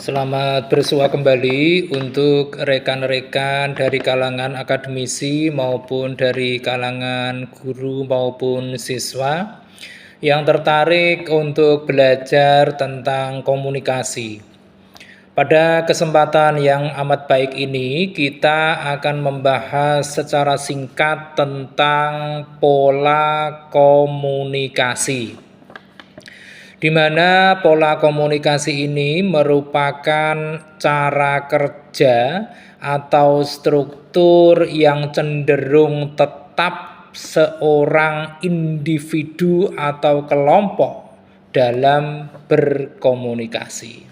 Selamat bersua kembali untuk rekan-rekan dari kalangan akademisi maupun dari kalangan guru maupun siswa yang tertarik untuk belajar tentang komunikasi. Pada kesempatan yang amat baik ini, kita akan membahas secara singkat tentang pola komunikasi, di mana pola komunikasi ini merupakan cara kerja atau struktur yang cenderung tetap seorang individu atau kelompok dalam berkomunikasi.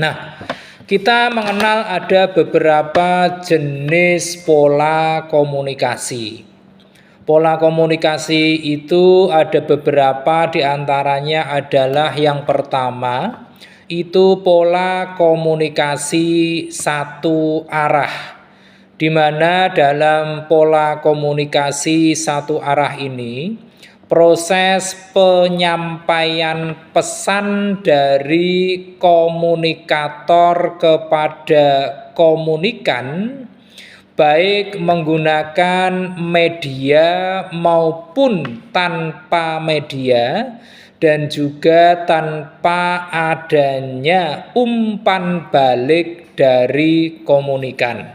Nah, kita mengenal ada beberapa jenis pola komunikasi. Pola komunikasi itu ada beberapa, diantaranya adalah yang pertama, itu pola komunikasi satu arah, di mana dalam pola komunikasi satu arah ini, proses penyampaian pesan dari komunikator kepada komunikan, baik menggunakan media maupun tanpa media, dan juga tanpa adanya umpan balik dari komunikan.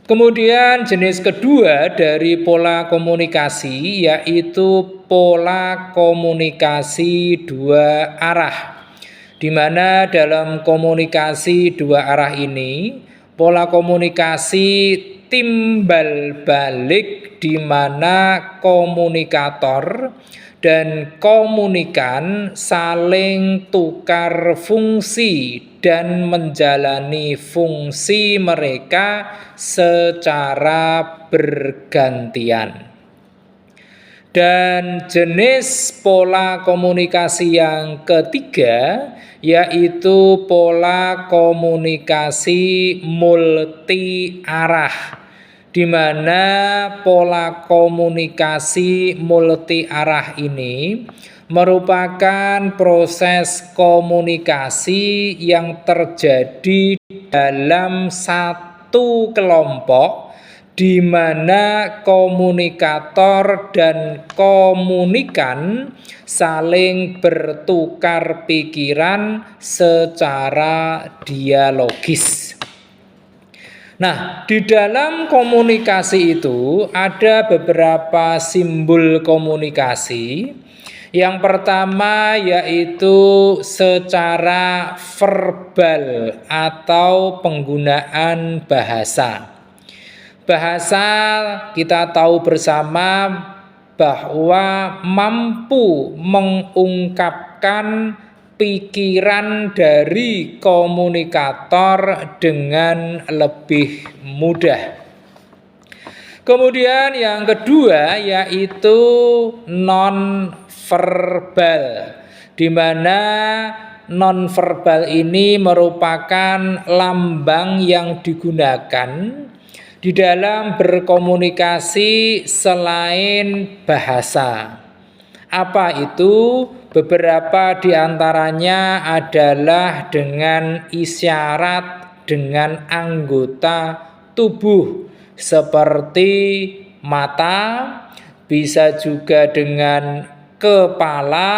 Kemudian jenis kedua dari pola komunikasi yaitu pola komunikasi dua arah, di mana dalam komunikasi dua arah ini pola komunikasi timbal balik, di mana komunikator dan komunikan saling tukar fungsi dan menjalani fungsi mereka secara bergantian. Dan jenis pola komunikasi yang ketiga yaitu pola komunikasi multi arah, di mana pola komunikasi multi arah ini merupakan proses komunikasi yang terjadi dalam satu kelompok, di mana komunikator dan komunikan saling bertukar pikiran secara dialogis. Nah, di dalam komunikasi itu ada beberapa simbol komunikasi. Yang pertama yaitu secara verbal atau penggunaan bahasa. Bahasa kita tahu bersama bahwa mampu mengungkapkan pikiran dari komunikator dengan lebih mudah. Kemudian yang kedua yaitu non-verbal, di mana non-verbal ini merupakan lambang yang digunakan di dalam berkomunikasi selain bahasa. Apa itu? Beberapa diantaranya adalah dengan isyarat, dengan anggota tubuh seperti mata, bisa juga dengan kepala,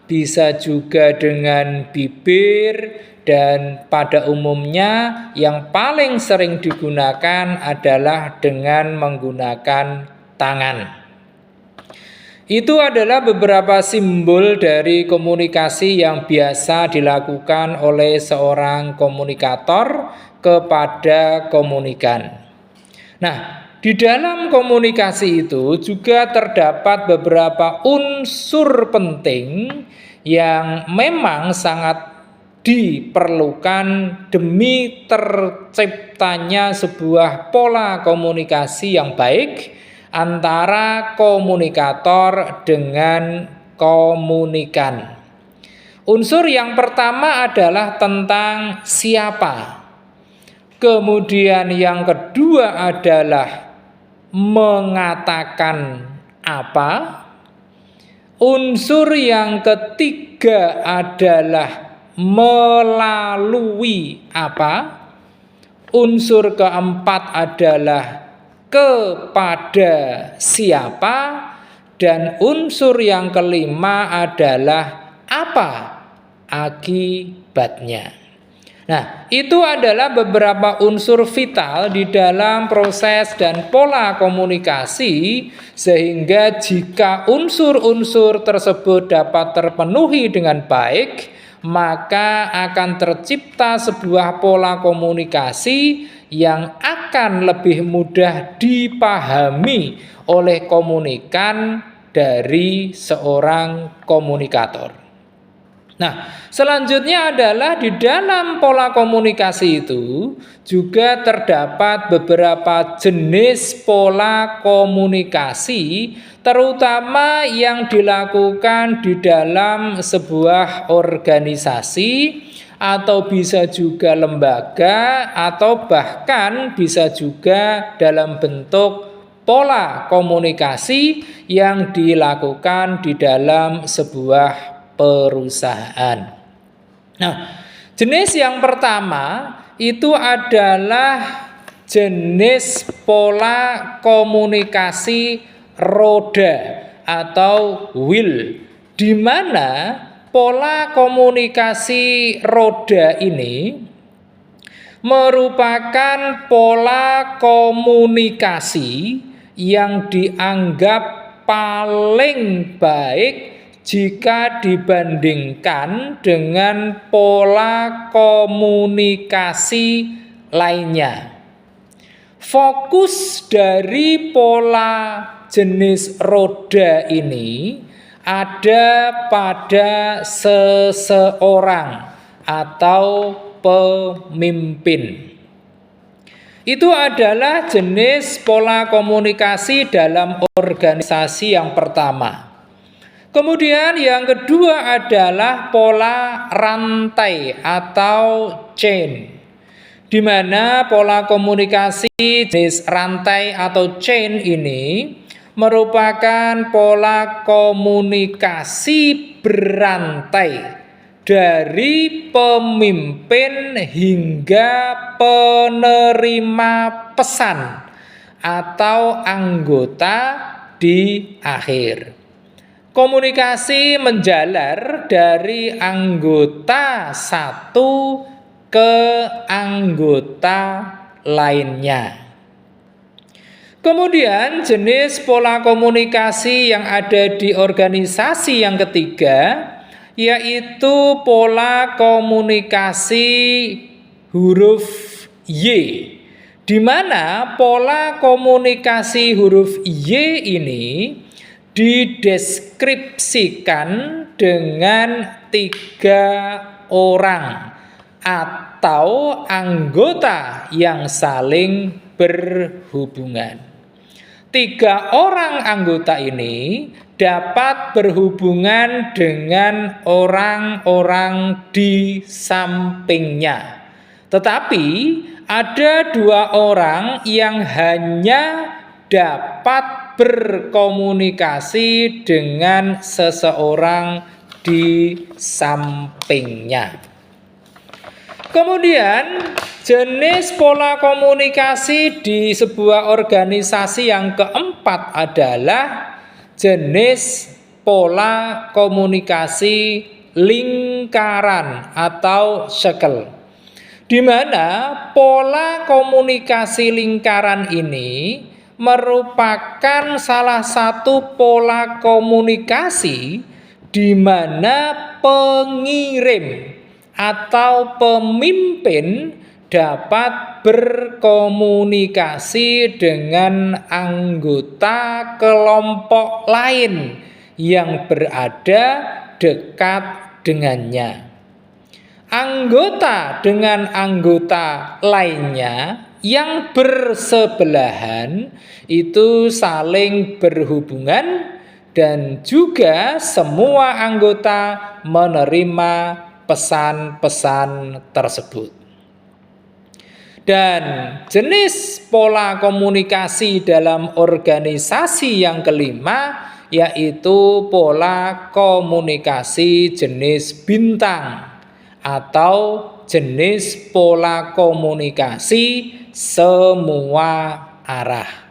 bisa juga dengan bibir, dan pada umumnya yang paling sering digunakan adalah dengan menggunakan tangan. Itu adalah beberapa simbol dari komunikasi yang biasa dilakukan oleh seorang komunikator kepada komunikan. Nah, di dalam komunikasi itu juga terdapat beberapa unsur penting yang memang sangat diperlukan demi terciptanya sebuah pola komunikasi yang baik antara komunikator dengan komunikan. Unsur yang pertama adalah tentang siapa. Kemudian yang kedua adalah mengatakan apa. Unsur yang ketiga adalah melalui apa? Unsur keempat adalah kepada siapa, dan unsur yang kelima adalah apa akibatnya. Nah, itu adalah beberapa unsur vital di dalam proses dan pola komunikasi, sehingga jika unsur-unsur tersebut dapat terpenuhi dengan baik, maka akan tercipta sebuah pola komunikasi yang akan lebih mudah dipahami oleh komunikan dari seorang komunikator. Nah, selanjutnya adalah di dalam pola komunikasi itu juga terdapat beberapa jenis pola komunikasi, terutama yang dilakukan di dalam sebuah organisasi atau bisa juga lembaga, atau bahkan bisa juga dalam bentuk pola komunikasi yang dilakukan di dalam sebuah perusahaan. Nah, jenis yang pertama itu adalah jenis pola komunikasi roda atau wheel, di mana pola komunikasi roda ini merupakan pola komunikasi yang dianggap paling baik jika dibandingkan dengan pola komunikasi lainnya. Fokus dari pola jenis roda ini ada pada seseorang atau pemimpin. Itu adalah jenis pola komunikasi dalam organisasi yang pertama. Kemudian yang kedua adalah pola rantai atau chain, di mana pola komunikasi jenis rantai atau chain ini merupakan pola komunikasi berantai dari pemimpin hingga penerima pesan atau anggota di akhir. Komunikasi menjalar dari anggota satu ke anggota lainnya. Kemudian jenis pola komunikasi yang ada di organisasi yang ketiga yaitu pola komunikasi huruf Y, di mana pola komunikasi huruf Y ini dideskripsikan dengan 3 orang atau anggota yang saling berhubungan. 3 orang anggota ini dapat berhubungan dengan orang-orang di sampingnya. Tetapi ada 2 orang yang hanya dapat berkomunikasi dengan seseorang di sampingnya. Kemudian jenis pola komunikasi di sebuah organisasi yang keempat adalah jenis pola komunikasi lingkaran atau circle, di mana pola komunikasi lingkaran ini merupakan salah satu pola komunikasi di mana pengirim atau pemimpin dapat berkomunikasi dengan anggota kelompok lain yang berada dekat dengannya. Anggota dengan anggota lainnya yang bersebelahan itu saling berhubungan, dan juga semua anggota menerima pesan-pesan tersebut. Dan jenis pola komunikasi dalam organisasi yang kelima yaitu pola komunikasi jenis bintang atau jenis pola komunikasi semua arah.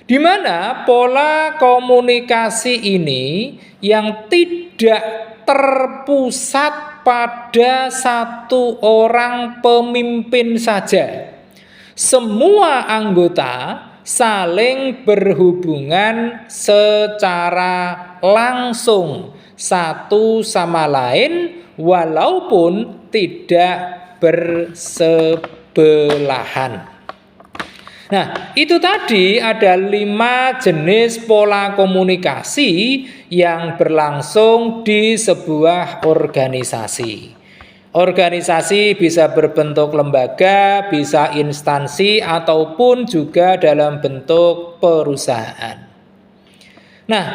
Di mana pola komunikasi ini yang tidak terpusat pada satu orang pemimpin saja. Semua anggota saling berhubungan secara langsung satu sama lain walaupun tidak bersebelahan. Nah, itu tadi ada 5 jenis pola komunikasi yang berlangsung di sebuah organisasi. Organisasi bisa berbentuk lembaga, bisa instansi, ataupun juga dalam bentuk perusahaan. Nah,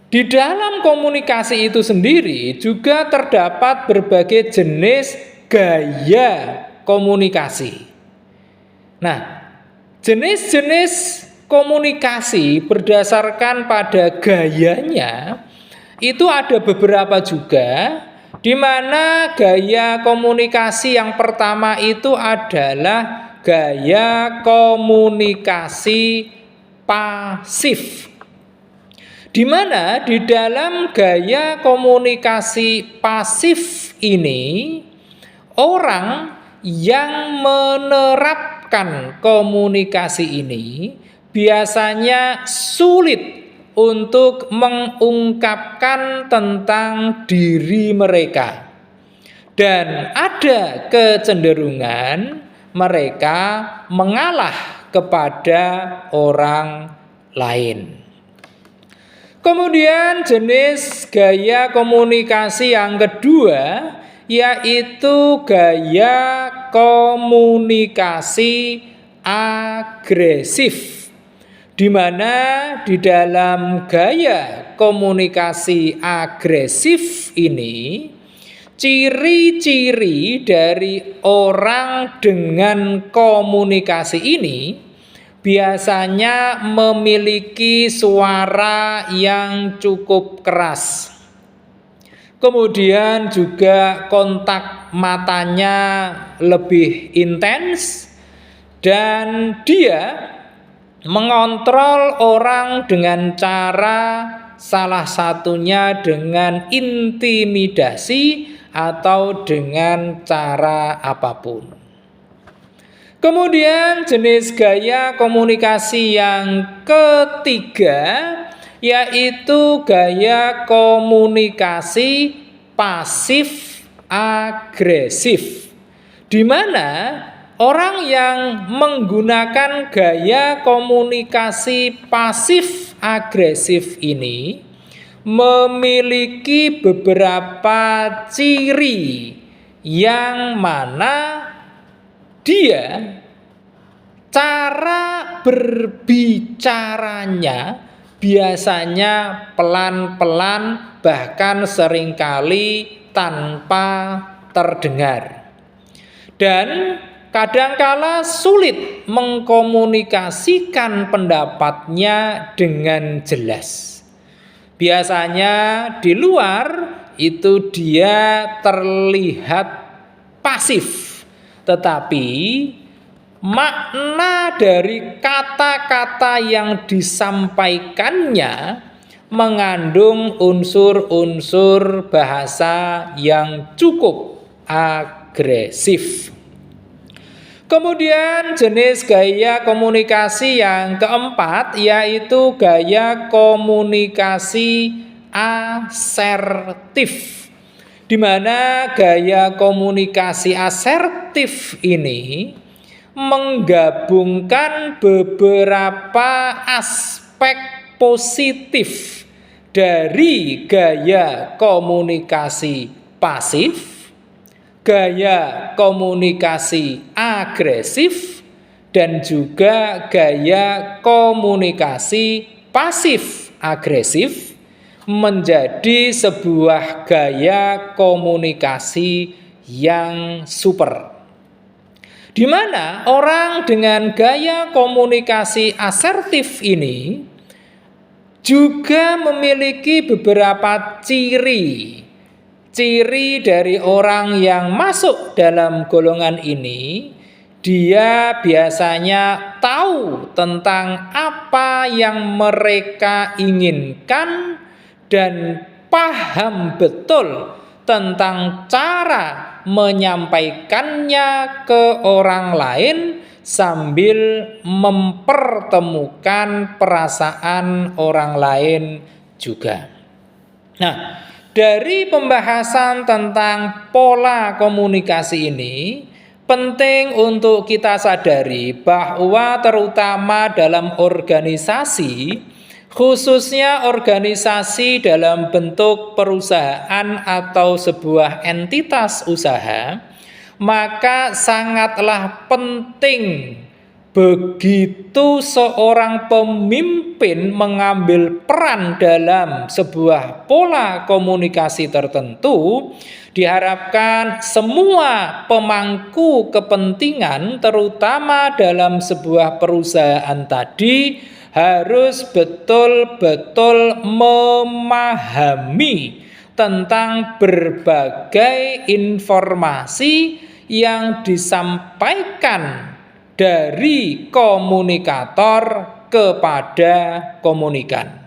di dalam komunikasi itu sendiri juga terdapat berbagai jenis gaya komunikasi. Nah, jenis-jenis komunikasi berdasarkan pada gayanya itu ada beberapa juga, di mana gaya komunikasi yang pertama itu adalah gaya komunikasi pasif. Di mana di dalam gaya komunikasi pasif ini orang yang menerapkan komunikasi ini biasanya sulit untuk mengungkapkan tentang diri mereka, dan ada kecenderungan mereka mengalah kepada orang lain. Kemudian jenis gaya komunikasi yang kedua yaitu gaya komunikasi agresif. Di mana di dalam gaya komunikasi agresif ini ciri-ciri dari orang dengan komunikasi ini biasanya memiliki suara yang cukup keras. Kemudian juga kontak matanya lebih intens, dan dia mengontrol orang dengan cara salah satunya dengan intimidasi atau dengan cara apapun. Kemudian jenis gaya komunikasi yang ketiga yaitu gaya komunikasi pasif agresif, di mana orang yang menggunakan gaya komunikasi pasif agresif ini memiliki beberapa ciri yang mana dia cara berbicaranya biasanya pelan-pelan, bahkan seringkali tanpa terdengar, dan kadangkala sulit mengkomunikasikan pendapatnya dengan jelas. Biasanya di luar itu dia terlihat pasif, tetapi makna dari kata-kata yang disampaikannya mengandung unsur-unsur bahasa yang cukup agresif. Kemudian jenis gaya komunikasi yang keempat yaitu gaya komunikasi asertif, di mana gaya komunikasi asertif ini menggabungkan beberapa aspek positif dari gaya komunikasi pasif, gaya komunikasi agresif, dan juga gaya komunikasi pasif agresif menjadi sebuah gaya komunikasi yang super. Di mana orang dengan gaya komunikasi asertif ini juga memiliki beberapa ciri Ciri dari orang yang masuk dalam golongan ini, dia biasanya tahu tentang apa yang mereka inginkan dan paham betul tentang cara menyampaikannya ke orang lain sambil mempertemukan perasaan orang lain juga. Nah, dari pembahasan tentang pola komunikasi ini, penting untuk kita sadari bahwa terutama dalam organisasi, khususnya organisasi dalam bentuk perusahaan atau sebuah entitas usaha, maka sangatlah penting begitu seorang pemimpin mengambil peran dalam sebuah pola komunikasi tertentu, diharapkan semua pemangku kepentingan terutama dalam sebuah perusahaan tadi harus betul-betul memahami tentang berbagai informasi yang disampaikan dari komunikator kepada komunikan,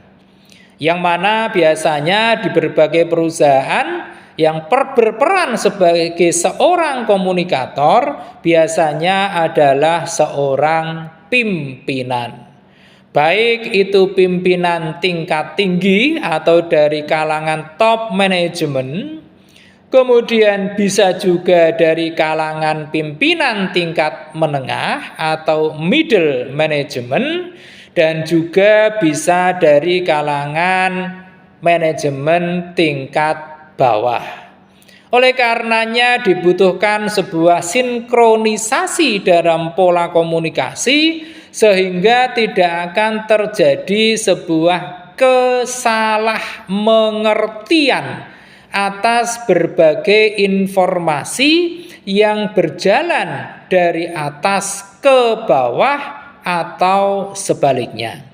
yang mana biasanya di berbagai perusahaan yang berperan sebagai seorang komunikator biasanya adalah seorang pimpinan, baik itu pimpinan tingkat tinggi atau dari kalangan top management, kemudian bisa juga dari kalangan pimpinan tingkat menengah atau middle management, dan juga bisa dari kalangan manajemen tingkat bawah. Oleh karenanya dibutuhkan sebuah sinkronisasi dalam pola komunikasi sehingga tidak akan terjadi sebuah kesalahmengertian atas berbagai informasi yang berjalan dari atas ke bawah atau sebaliknya.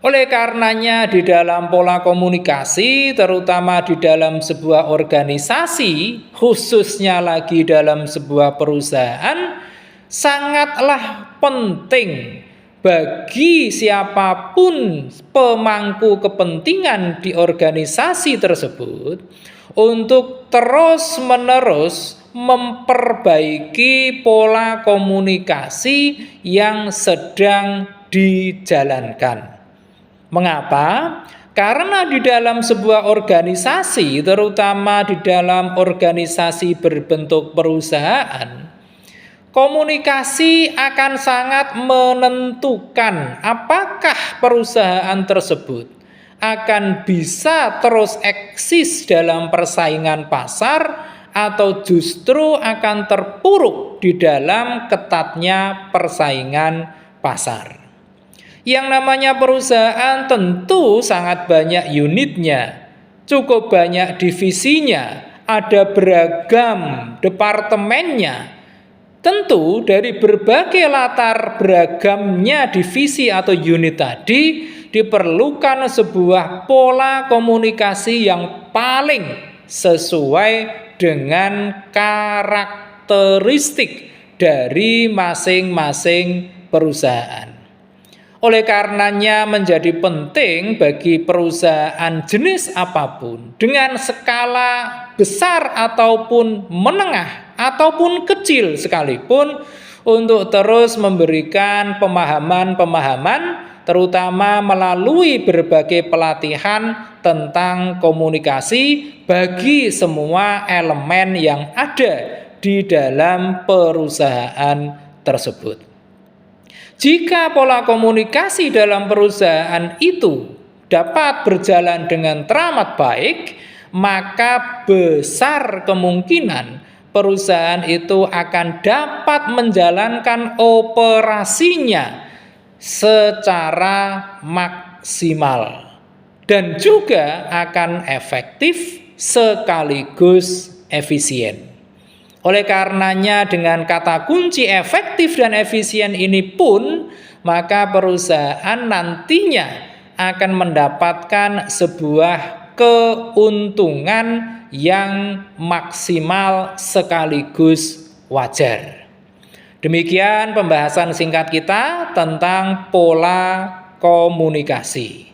Oleh karenanya di dalam pola komunikasi, terutama di dalam sebuah organisasi, khususnya lagi dalam sebuah perusahaan, sangatlah penting bagi siapapun pemangku kepentingan di organisasi tersebut untuk terus-menerus memperbaiki pola komunikasi yang sedang dijalankan. Mengapa? Karena di dalam sebuah organisasi, terutama di dalam organisasi berbentuk perusahaan, komunikasi akan sangat menentukan apakah perusahaan tersebut akan bisa terus eksis dalam persaingan pasar atau justru akan terpuruk di dalam ketatnya persaingan pasar. Yang namanya perusahaan tentu sangat banyak unitnya, cukup banyak divisinya, ada beragam departemennya. Tentu dari berbagai latar beragamnya divisi atau unit tadi diperlukan sebuah pola komunikasi yang paling sesuai dengan karakteristik dari masing-masing perusahaan. Oleh karenanya menjadi penting bagi perusahaan jenis apapun, dengan skala besar ataupun menengah ataupun kecil sekalipun, untuk terus memberikan pemahaman-pemahaman, terutama melalui berbagai pelatihan tentang komunikasi bagi semua elemen yang ada di dalam perusahaan tersebut. Jika pola komunikasi dalam perusahaan itu dapat berjalan dengan teramat baik, maka besar kemungkinan perusahaan itu akan dapat menjalankan operasinya secara maksimal dan juga akan efektif sekaligus efisien. Oleh karenanya dengan kata kunci efektif dan efisien ini pun, maka perusahaan nantinya akan mendapatkan sebuah keuntungan yang maksimal sekaligus wajar. Demikian pembahasan singkat kita tentang pola komunikasi.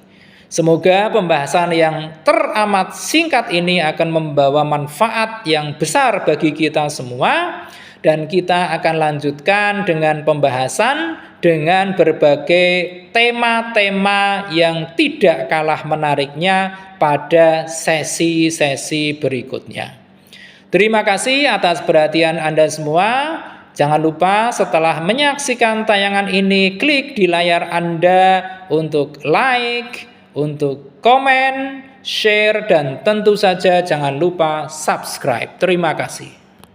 Semoga pembahasan yang teramat singkat ini akan membawa manfaat yang besar bagi kita semua, dan kita akan lanjutkan dengan pembahasan dengan berbagai tema-tema yang tidak kalah menariknya pada sesi-sesi berikutnya. Terima kasih atas perhatian Anda semua. Jangan lupa setelah menyaksikan tayangan ini, klik di layar Anda untuk like, untuk komen, share, dan tentu saja jangan lupa subscribe. Terima kasih.